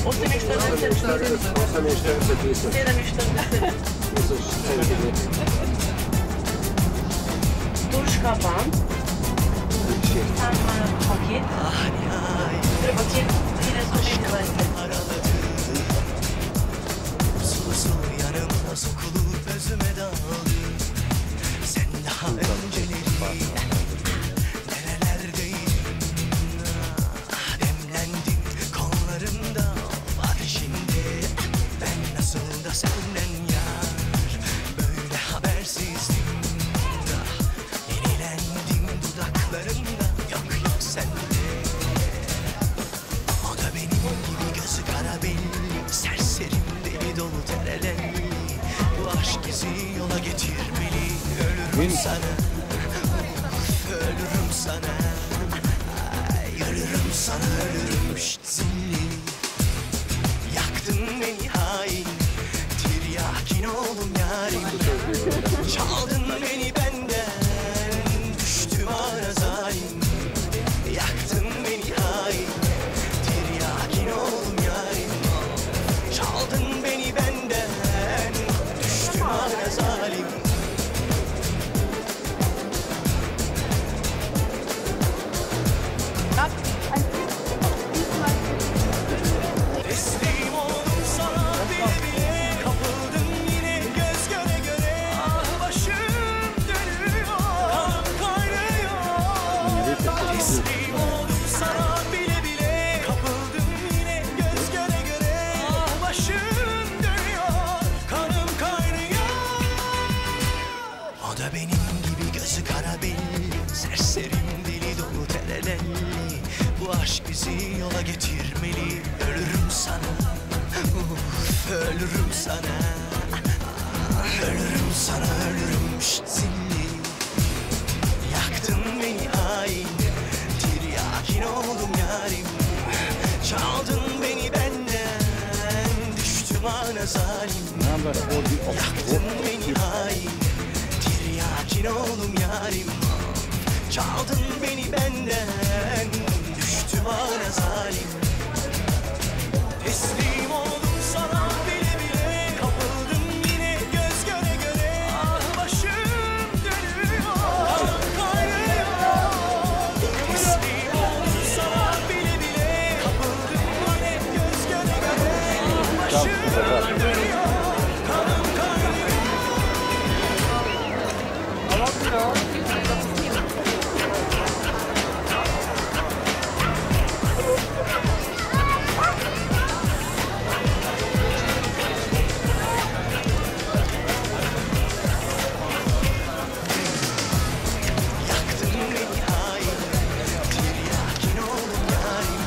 8 müşterimiz. 8 müşterimiz. 7 müşterimiz. Duş kapan. Tam paket. Paket. Yine Sulu sulu yanımda sokulup özüme daldı. Sen daha önceleri nerelerdeydin? Demlendim kollarımda ateşinde. Ben nasıl da senden yar böyle habersizdim. Yenilendim dudaklarımda yok sende. O da benim gibi gözü kara belli, serserim deli dolu terelelli. Bu aşk bizi yola getirmeli. Ölürüm sana, ölürüm sana. Ay, ölürüm sana, ölürüm zilli. Yaktın beni hain, tiryakin oldum yarim. Çaldın beni benden, düştüm ara zalim. Yaktın beni hain, tiryakin oldum yarim. Çaldın beni benden, düştüm ara zalim. Teslim oldum sana bile bile, kapıldım yine göz göre göre. Ah başım dönüyor, kanım kaynıyor. Teslim oldum sana bile bile, kapıldım yine göz göre göre. Ah başım dönüyor, kanım kaynıyor. O da benim gibi gözü kara belli, serserim deli dolu terelelli. Bu aşk bizi yola getirmeli. Ölürüm sana, ölürüm sana. Ölürüm sana, ölürüm zilli. Yaktın beni hain, tiryakin oldum yarim. Çaldın beni benden, düştüm ana zalim. Yaktın beni hain, tiryakin oldum yarim. Çaldın beni benden, düştüm ana zalim. Teslim oldum sana bile bile, kapıldım yine göz göre göre. Ah başım dönüyor, kanım kaynıyor. Teslim oldum sana bile bile, kapıldım yine göz göre göre. Ah başım dönüyor, kanım kaynıyor. Yaktın beni hain, tiryakin oldum yarim.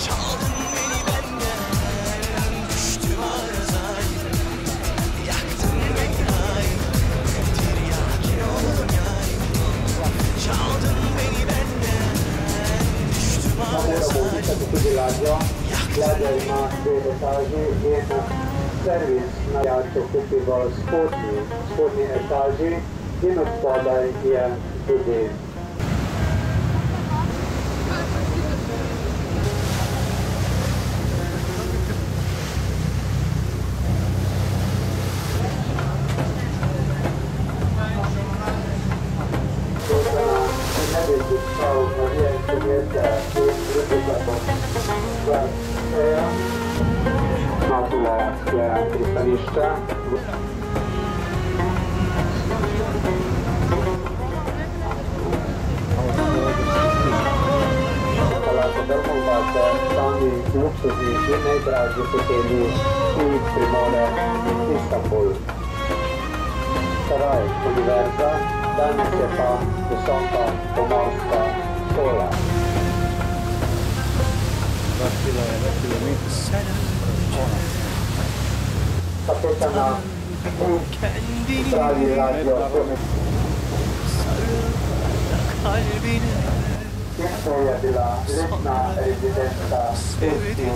Çaldın beni benden, düştüm ara zalim. Yaktın beni hain, tiryakin oldum yarim. Çaldın beni benden, düştüm ara zalim. Vlada ima 2 etaži, eno servis na jačo kupi v spodnji etaži in od spodaj je tudi ne bi stal na vijencu mjesta in drugi zakon. No, tule je pristanišče. Palača Drmolbače, sami luksuzni in najdražji hoteli iz Primorja in Istanbul. Saraj, univerza, danes je pa visoka pomorska šola. Kapetana pravi radio Kalbine Isto je bila letna rezidenca Pesti.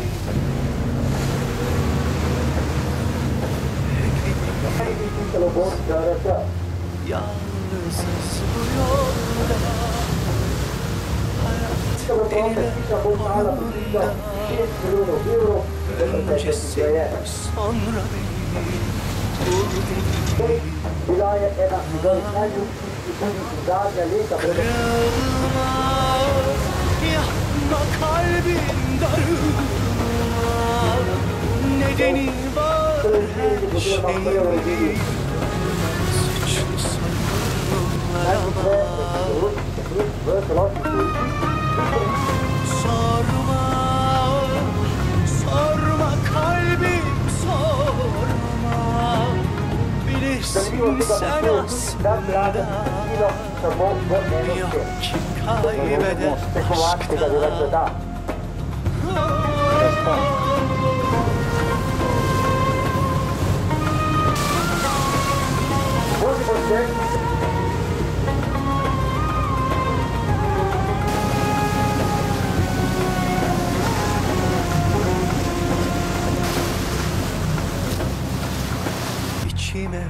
yalnızız bu yolda. Hayat enine bağında Önce seni sonra beni kırılma, yapma kalbim darılma, nedeni var her şeyin, suçlu sorunlar ama sorma kalbim sorma, bilirsin sen aslında yok ki kaybeden aşkta. İçime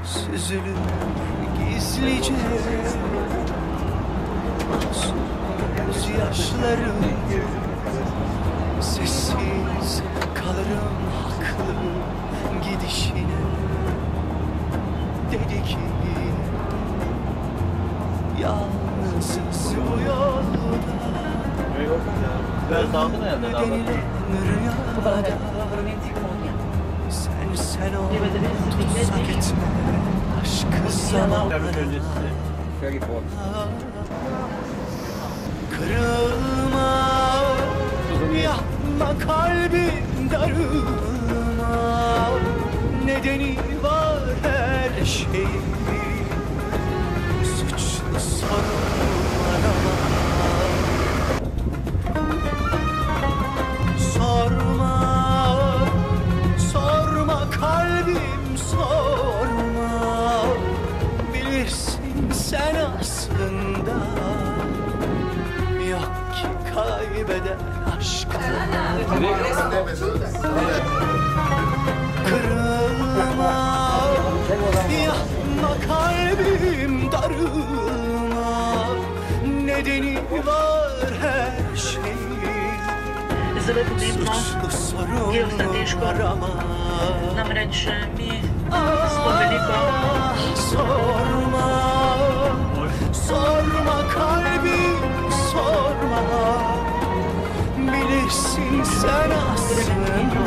süzülür gizlice gözyaşlarım, sessiz kalırım haklı gidişine. Dedi ki yalnızız bu yolda, denilen rüyada sen ol, tutsak etme aşkı zamanına. Kırılma, yapma kalbim darılma, nedeni var her şeyin, suçlu sorunlar ama sorma kalbim sorma, bilirsin sen aslında yok ki kaybeden aşkı. Kırılma, yapma kalbim darılma, nedeni var her şeyin, Zelo je pomembno, je vse težko namreč mi smo veliko. Sorma kalbim sorma, bilirsin sen aslında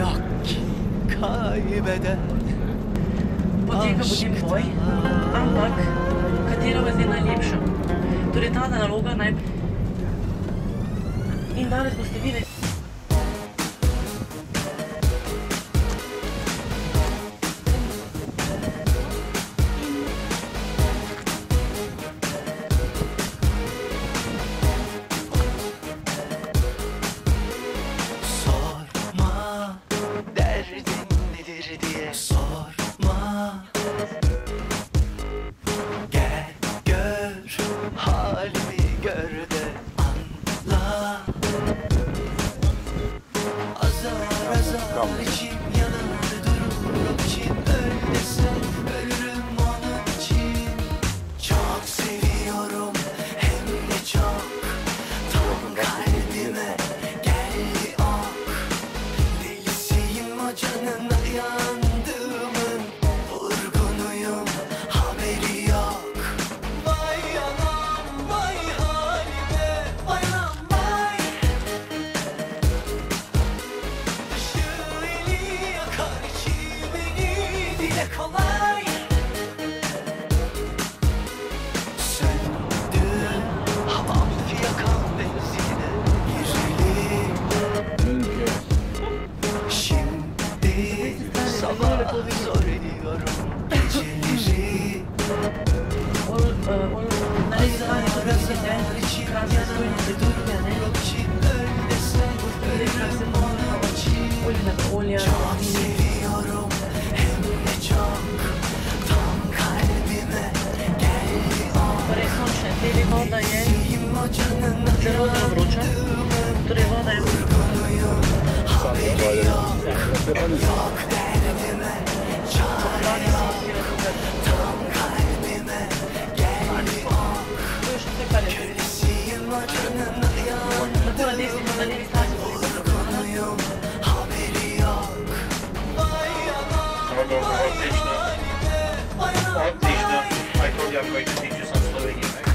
yok ki kaybeden Poteka potem boj, ampak katero vas je najlepša? Torej ta naloga naj... In danes boste videli. Sorma derdin nedir diye sorma, gel gör halimi gör de anla, azar azar içim yanır durur için, öyleyse ölürüm onun için. Çok seviyorum hem de çok, tam kalbime geldi ok, delisiyim o canına yandığımın, vurgunuyum haberi yok. Vay anam vay halime, vay anam vay, dışı eli yakar içimeni, dile kolay. Söndüm havam fiyakan benzine girelim, şimdi sabah zor ediyorum geceleri. Azar azar içim yanır durur için, öyleyse ölürüm onun için. Çok seviyorum hem de çok, tam kalbime geldi o. Torej sončne deli voda je Delisiyim o canına zelo zelo vroča. Torej voda je vurgunuyum haberi yok. Yok derdime çare yok, tam kalbime geldi o. to je še vse, kar je. Köresiyim told you I'm going to teach you some Slovenian, right?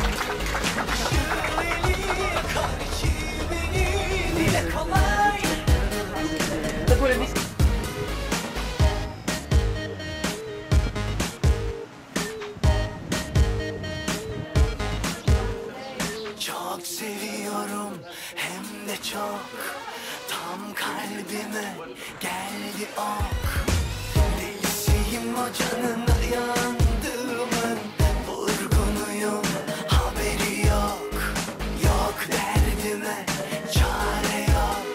Çok seviyorum hem de çok. Tam kalbime geldi ok. Delisiyim o canına yandığımın. Vurgunuyum haberi yok. Yok derdime çare yok.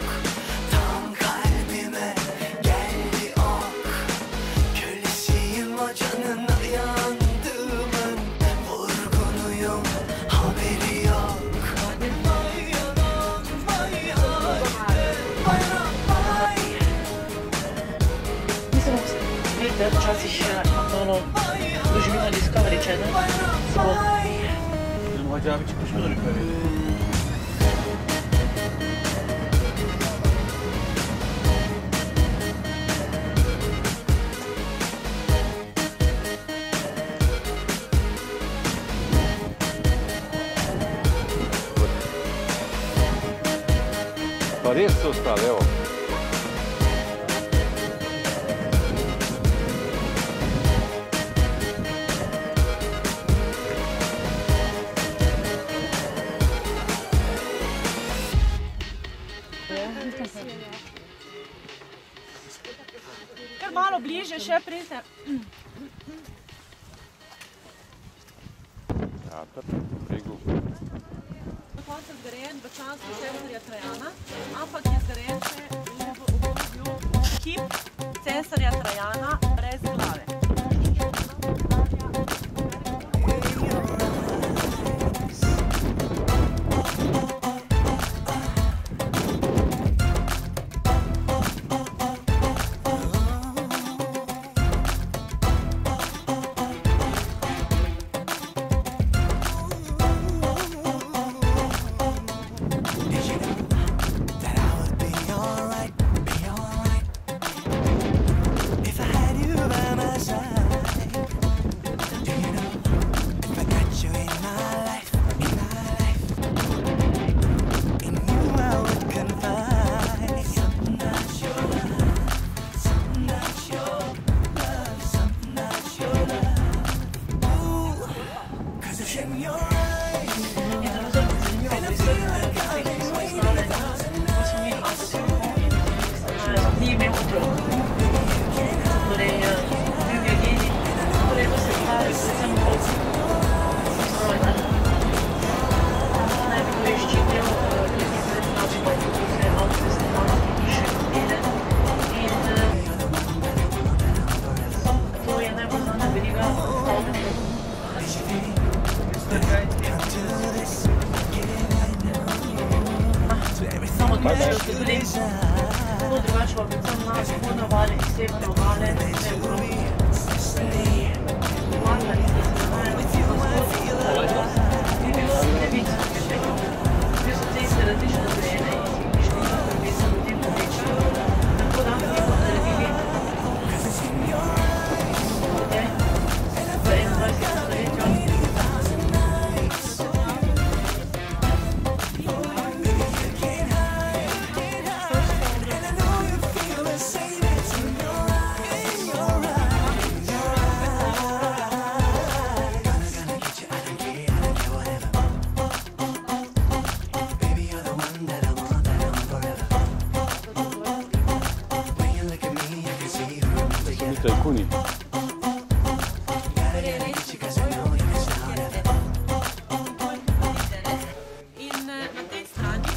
Tam kalbime geldi ok. Kölesiyim o canına yandığımın. Vurgunuyum haberi yok. Vidite, včasih ono, doživim na Discovery Channel. Bizim Hacı abi çıkmış mıdır yukarıya? Pa res so ostale, evo. Kar malo bliže, še pridite. Ja, tako, bregu. Do konca zgrajen v času cesarja Trajana, ampak je zgrajen še v obdobju kip cesarja Trajana brez glave. Tajkuni. In na tej strani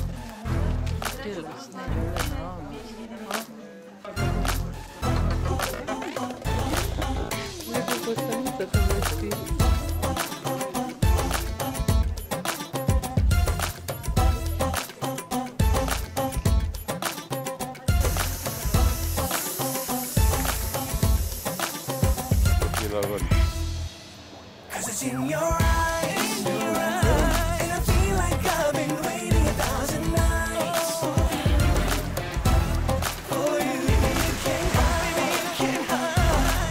Cause it's in your eyes, and I feel like I've been waiting 1,000 nights for you. You can't hide,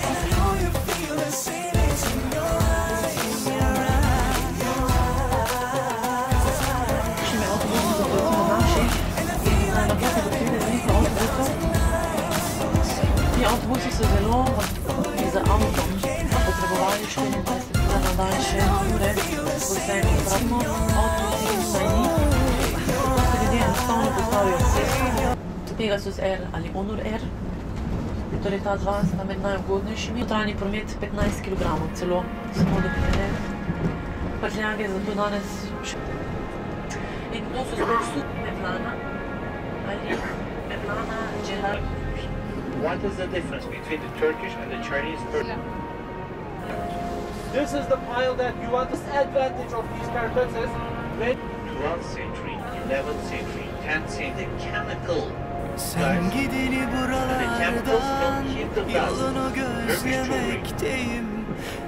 and I know you feel the same. It's in your eyes. ure ko se vratimo, avto saj ni. Dosta ljudi enostavno postavijo cesto. Pegasus Air ali Honor Air. Torej ta dva sta med najugodnejšimi. Notranji promet 15 kg celo, samo do Pirenejev. Prtljage zato danes še... In to so sploh Mevlana ali Mevlana Cellar. What is the difference between the Turkish and the Chinese person? This is the pile that you want. This advantage of these carpets is when 12th century, 11th century, 10th century, chemical. Sen gideli buralardan yolunu gözlemekteyim.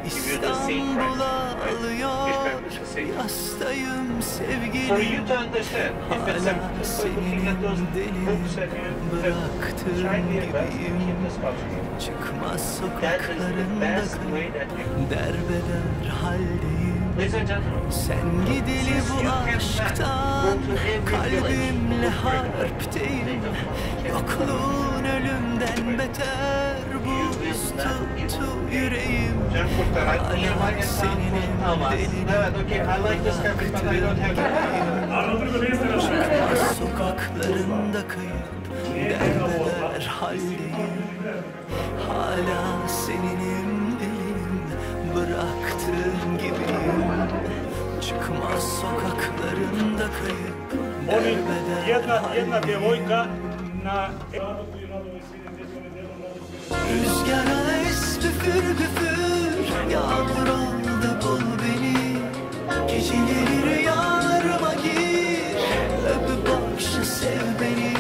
İstanbul'a alıyor, yastayım sevgilim. For you to understand, if it's Hala senin delin bıraktığım gibiyim. Çıkmaz sokaklarında derbeder haldeyim. Sen gideli bu aşktan kalbimle harpteyim. Yokluğun ölümden beter buz tuttu yüreğim. Hala seninim delinim bıraktığım gibiyim. Çıkmaz sokaklarında kayıp derbeder haldeyim. Hala seninim delinim bıraktığım gibiyim. Çıkmaz sokaklarında kayıp derbeder haldeyim. Rüzgara es püfür püfür, yağmur ol da bul beni. Geceleri rüyalarıma gir, öpüp okşa sev beni.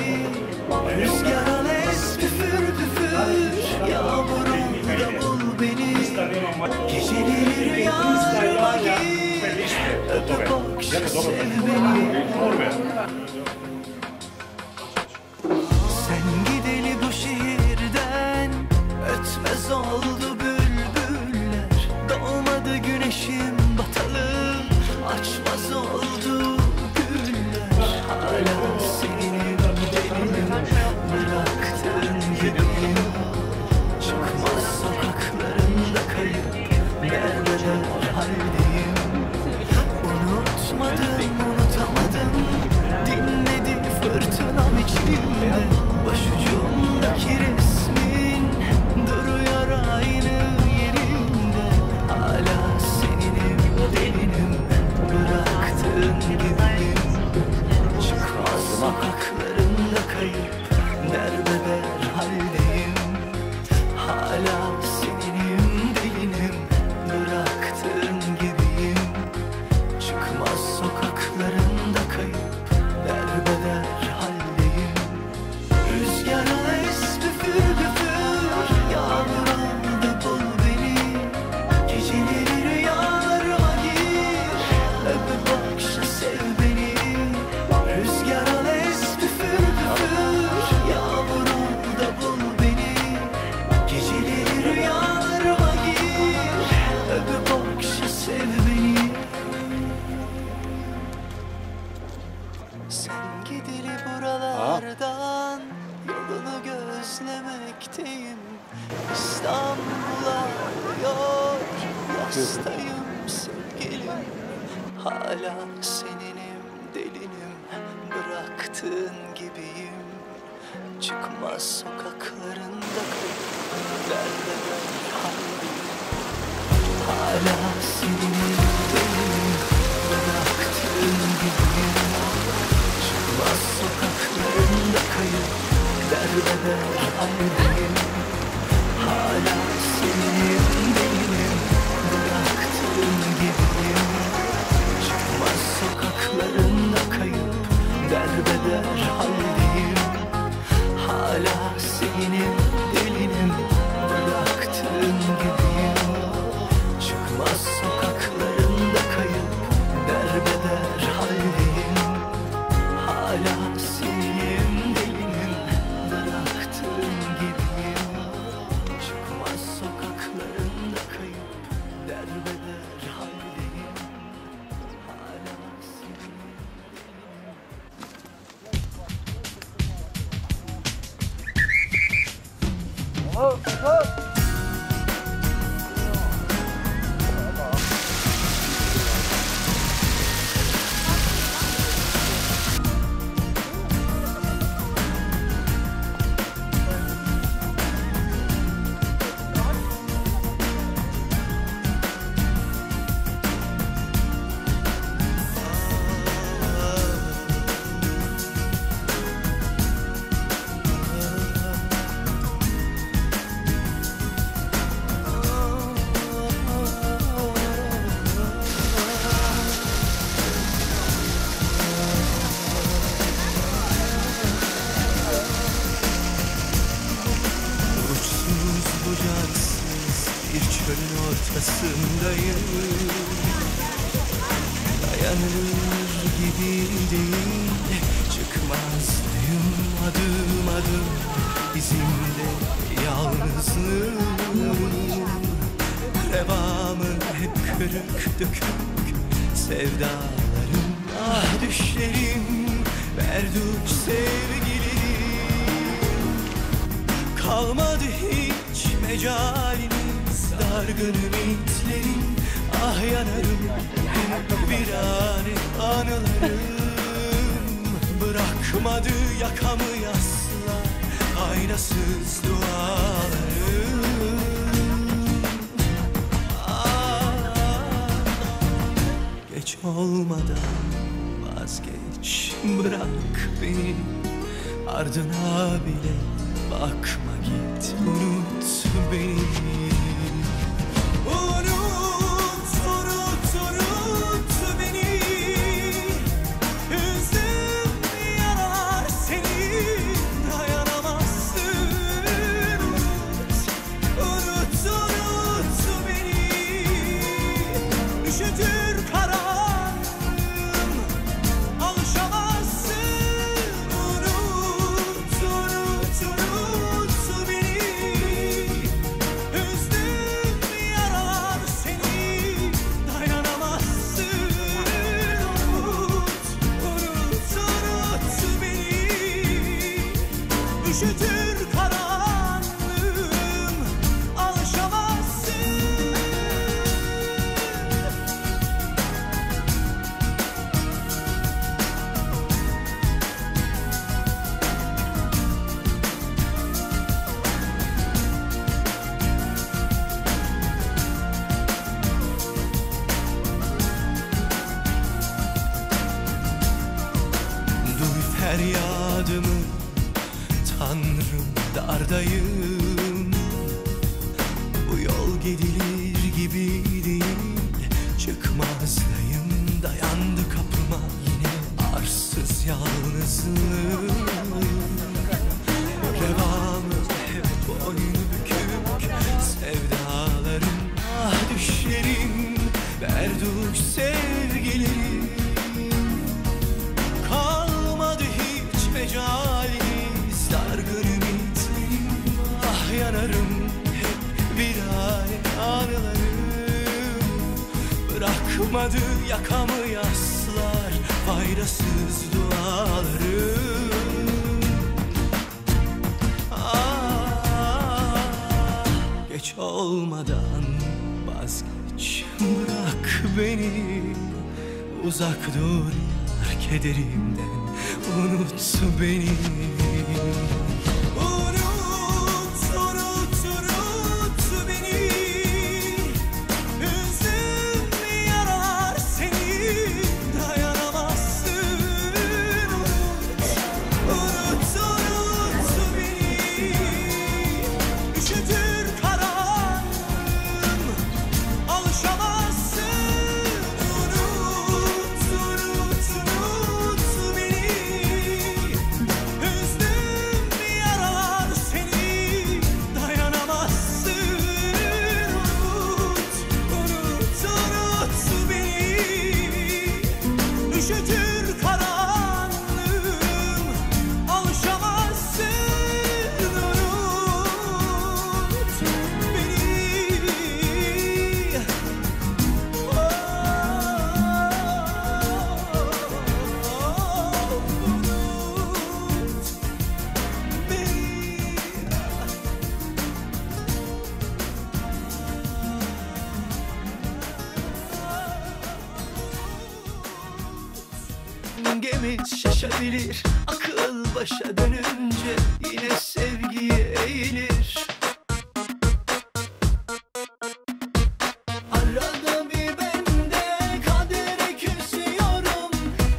Rüzgara es püfür püfür, yağmur ol da bul beni. Geceleri rüyalarıma gir, öpüp okşa sev beni. Sen gideli bu şehirden ötmez oldu bülbüller. Doğmadı güneşim batalı, açmaz oldu güller. Hala seninim delinim bıraktığın gibiyim. Çıkmaz sokaklarında kayıp derbeder haldeyim. Unutmadım, unutamadım, dinledi fırtınam içimde. Başucumdaki resmin duruyor aynı yerinde. Hala seninim delinim bıraktığın gibiyim. Çıkmaz sokaklarında kayıp derbeder haldeyim. Hala seninim delinim bıraktığın gibiyim. Çıkmaz sokaklarında kayıp derbeder haldeyim. Rüzgara es püfür püfür, yağmur ol da bul beni. Geceleri rüyalarıma gir, öpüp okşa sev beni. Rüzgara es püfür püfür, yağmur ol da bul beni. Geceleri rüyalarıma gir, öpüp okşa sev beni. Sen gideli buralardan yolunu gözlemekteyim. İstanbul'a alıyor, yastayım sevgilim. Hala seninim delinim bıraktığın gibiyim. Çıkmaz sokaklarında kayıp derbeder haldeyim. Hala seninim delinim bıraktığın gibiyim. Çıkmaz sokaklarında kayıp derbeder haldeyim. Hala seninim delinim bıraktığın gibiyim. Çıkmaz sokaklarında kayıp derbeder haldeyim. Hala seninim delinim bıraktığın gibiyim. Çıkmaz sokaklarında kayıp derbeder haldeyim. Hala seninim delinim bıraktığın gibiyim. Çıkmaz sokaklarında kayıp derbeder haldeyim. Hala seninim delinim. sanılır gibi değil. Çıkmazdayım adım adım izimde yalnızlığım. Revamın hep kırık dökük sevdalarım, ah düşlerim, berduş sevgilim. Kalmadı hiç mecaliniz, dargın ümitlerim, ah yanarım hep virane anılarım. Bırakmadı yakamı yaslar, aynasız dualarım. Geç olmadan vazgeç, bırak beni, ardına bile bakma, git, unut beni. Unut, unut, unut beni. Hüznüm yarar seni, dayanamazsın. Unut, unut beni. Üşütür kararım, alışamazsın. Unut, unut, unut beni. Hüznüm yarar seni, dayanamazsın. Unut, unut, unut beni. Üşütür kararım, alışamazsın. Duy feryadımı Tanrım, dardayım. Bu yol gidilir gibi değil. Çıkmazdayım, dayandı kapıma yine arsız yalnızlığım. Revamı hep boynu bükük sevdalarım, ah düşlerim, berduş sevgilerim. Kalmadı hiç mecaliniz, dargın ümitlerim, ah yanarım hep virane anılarım. Bırakmadı yakamı yaslar, faydasız dualarım. Geç olmadan vazgeç, bırak beni, uzak dur yar kederimden, unut beni. Unut, unut, unut beni. Hüznüm yarar seni, dayanamazsın. Unut, unut beni. Üşütür kararım, alışamazsın. Unut, unut, unut beni. Hüznüm yarar seni, dayanamazsın. Unut, unut, unut beni. Üşütür kararım, alışamazsın. Unut beni. Gemiz şaşabilir, akıl başa dönünce yine sevgiye eğilir. Arada bir bende kadere küsüyorum,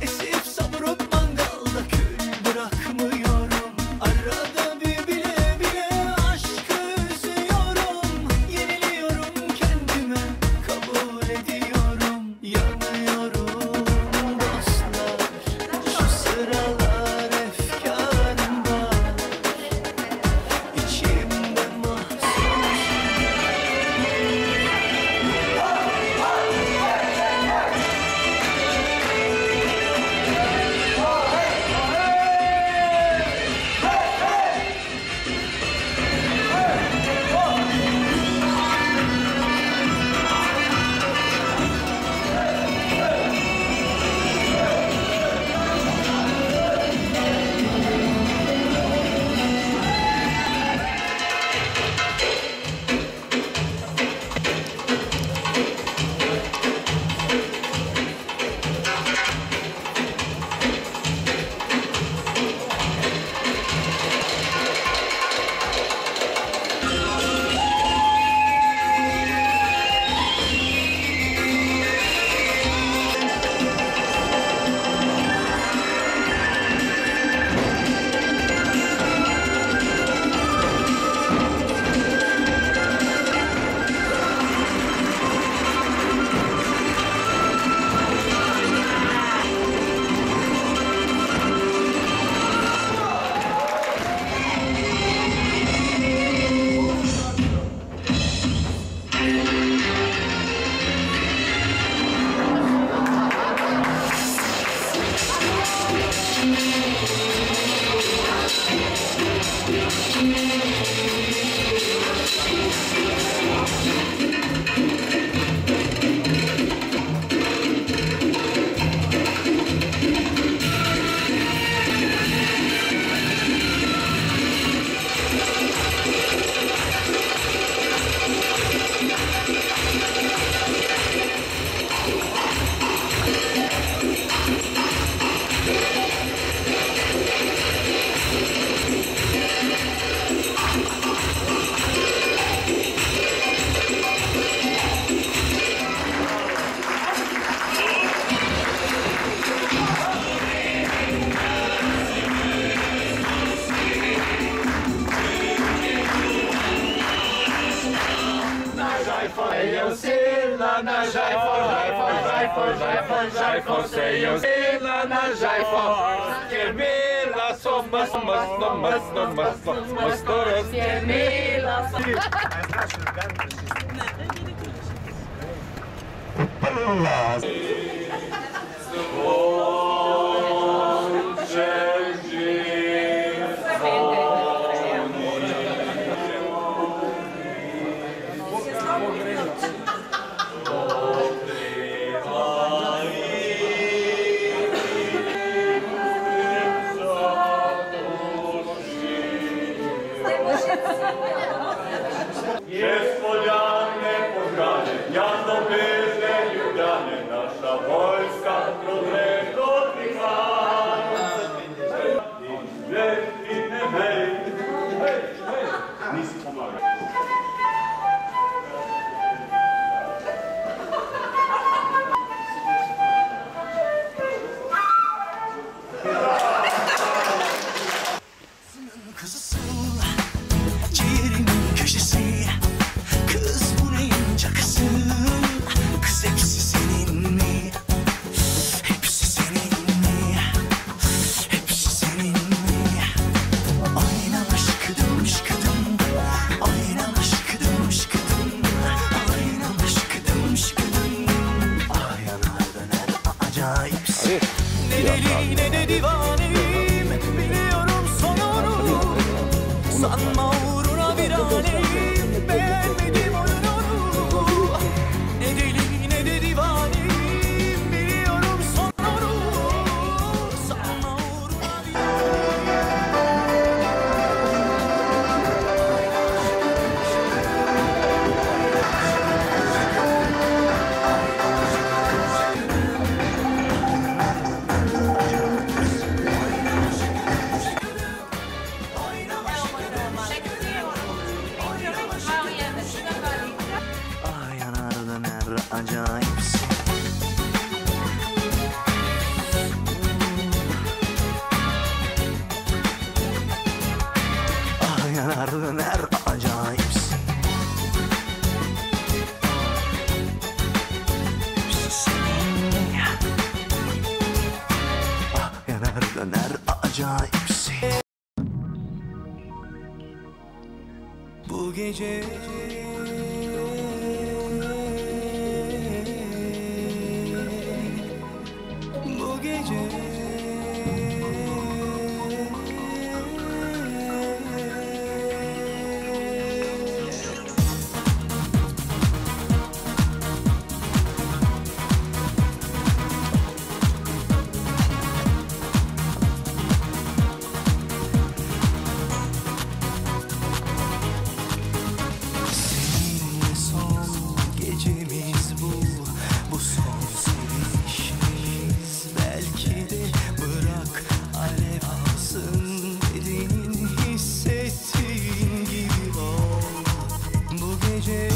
esip savurup mangalda kül bırakmıyorum. Arada bir bile bile aşkı üzüyorum, yeniliyorum kendime, kabul ediyorum. Yanıyorum dostlar, şu sıralar efkarım var. İçimde Jajfo, sejo, Mila na Jajfo, jer Mila som mastoros, jer Mila som... Gospodjane, pozdravljen, jasno bezne Ljubljane, naša vojska kroz reko prihaja. Vjetine, hej, hej, hej, nisi pomagao. Kızısın, ciğerimin köşesi. Kız bu neyin cakası? Kız hepsi senin mi? Hepsi senin mi? Hepsi senin mi? Aynalar şıkıdım şıkıdım, aynalar şıkıdım şıkıdım, aynalar şıkıdım şıkıdım. Aynalar döner acayipsin. Ne deli ne de divaneyim, biliyorum sonunu. Sanma uğruna bir aleyim, beğenmedim oyununu. Ne deli ne de divaneyim, biliyorum sonunu. Sanma uğruna bir yanar döner acayipsin. Ah yanar döner acayipsin. Hepsi senin. Ah yanar döner acayipsin. Bu gece bu gece seninle son gecemiz bu son sevişimiz. Belki de bırak alev alsın, elinin hissettiğin gibi ol. Bu gece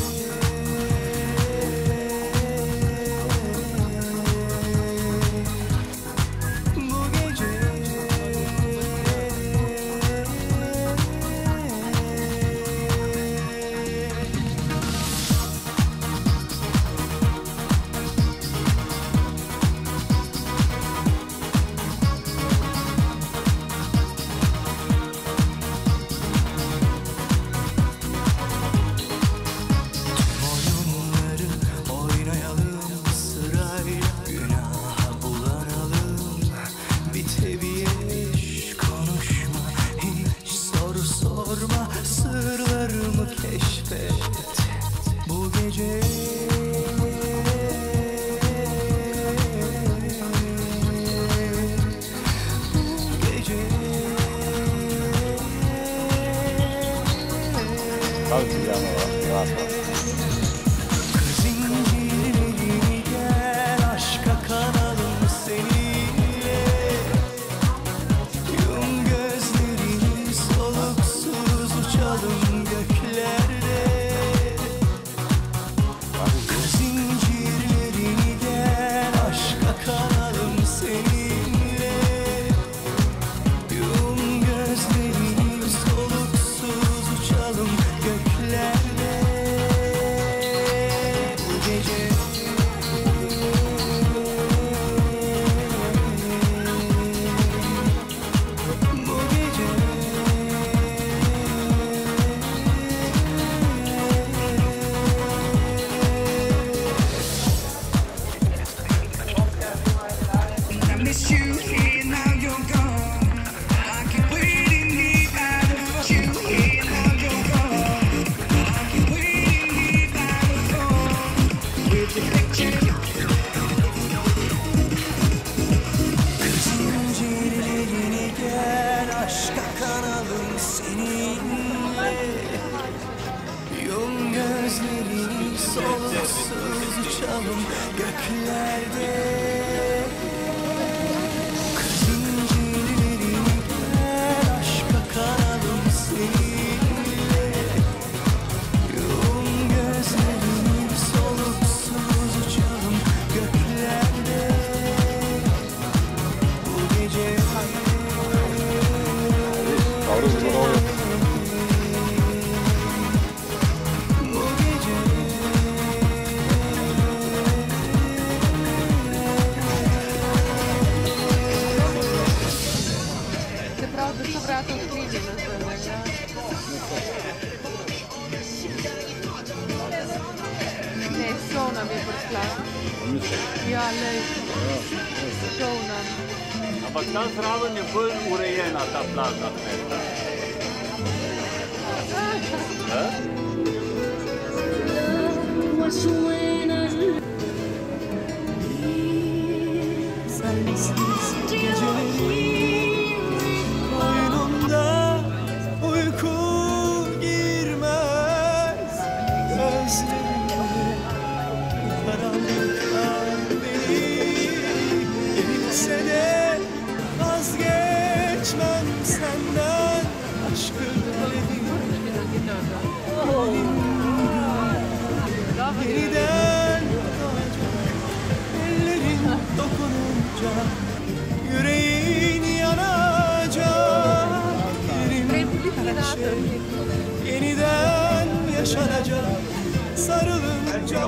bu gece oyunları oynayalım, sırayla günaha bulanalım. Bite bir eş konuşma, hiç soru sorma, sırlarımı keşfet. Bu gece bu gece zincirlerini gel, aşka kanalım seninle. Yum gözlerini, soluksuz uçalım göklerde. Zincirlerini gel, aşka kanalım seninle. Yum gözlerini, soluksuz uçalım göklerde. miss you here, now you're gone. I keep waiting here by the phone. You here, now you're gone. I keep waiting here by the phone with your picture. Kızın ciğerine gel, aşka kanalım seninle. Yum gözlerini soluksuz uçalım göklerde. Kızın ciğerine gel, aşka kanalım seninle. Yum gözlerini soluksuz uçalım göklerde. Bu gece Це правда, що брати в хлібі, напевно, Не, слона ми прийшла. Ja, leuk. Slona. Ampak ta zraven je bolj urejena, ta plaža. Boynumda uyku girmez gözlerime. Karanlıklar beni yenilse de vazgeçmem senden. Aşkın alevi yeniden doğacak. Ellerin dokununca yüreğin yanacak. Her şey yeniden yaşanacak. Sarılınca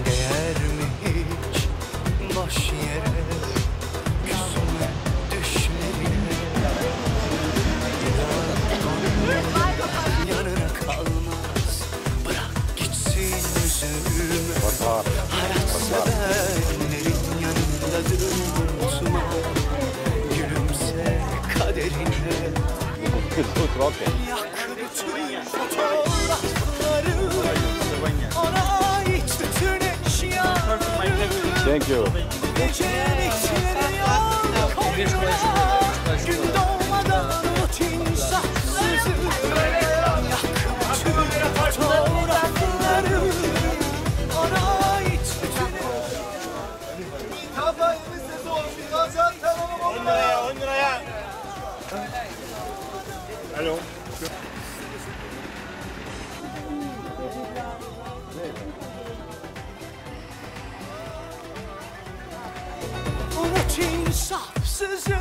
değer mi hiç boş yere küsme düşlerine? Yanına kalmaz, bırak gitsin üzülme. Hayat sevenlerin yanındadır unutma. Gülümse kaderine. Yak bütün fotoğrafları, ona ait bütün eşyaları. Thank you. Gece bitleri yok onlara. Gün doğmadan o timsahsızı. Yak bütün fotoğrafları, ona ait bütün Alo. o timsahsızı.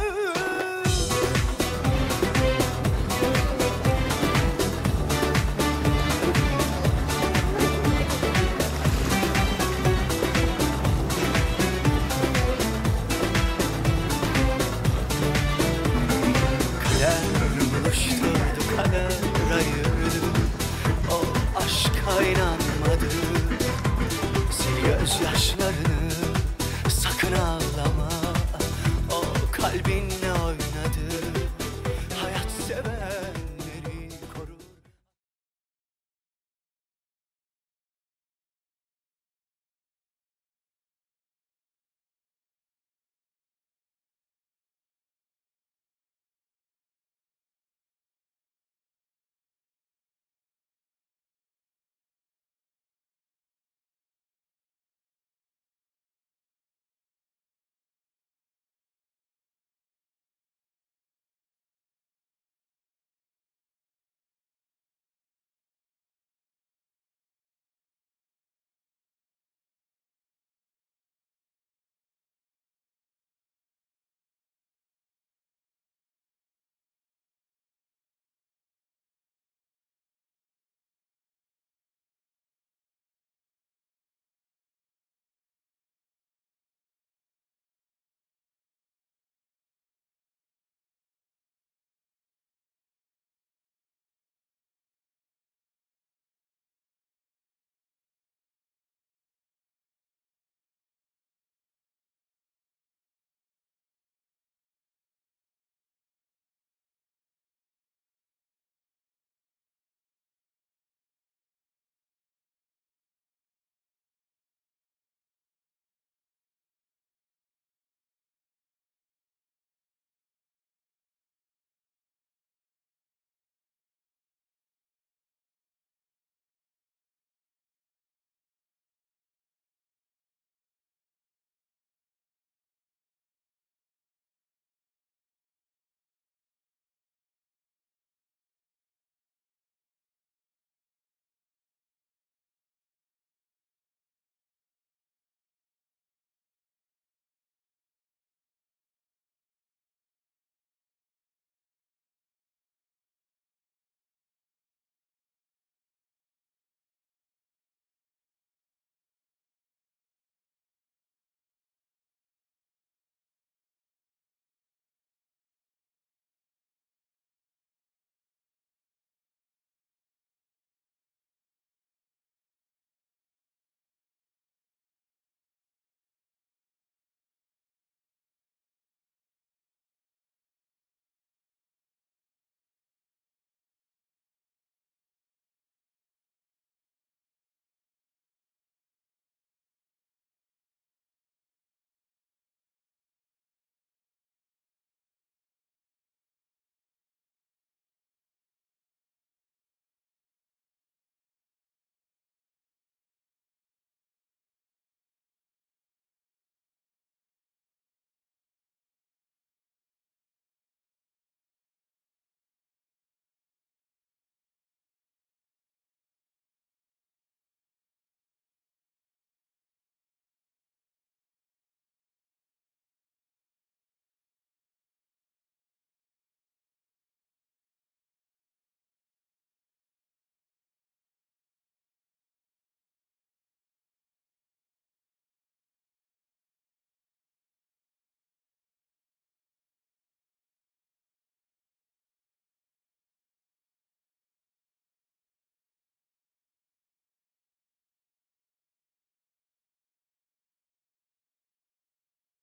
Kader buluşturdu, kader ayırdı. O aşka inanmadı. Sil gözyaşlarını,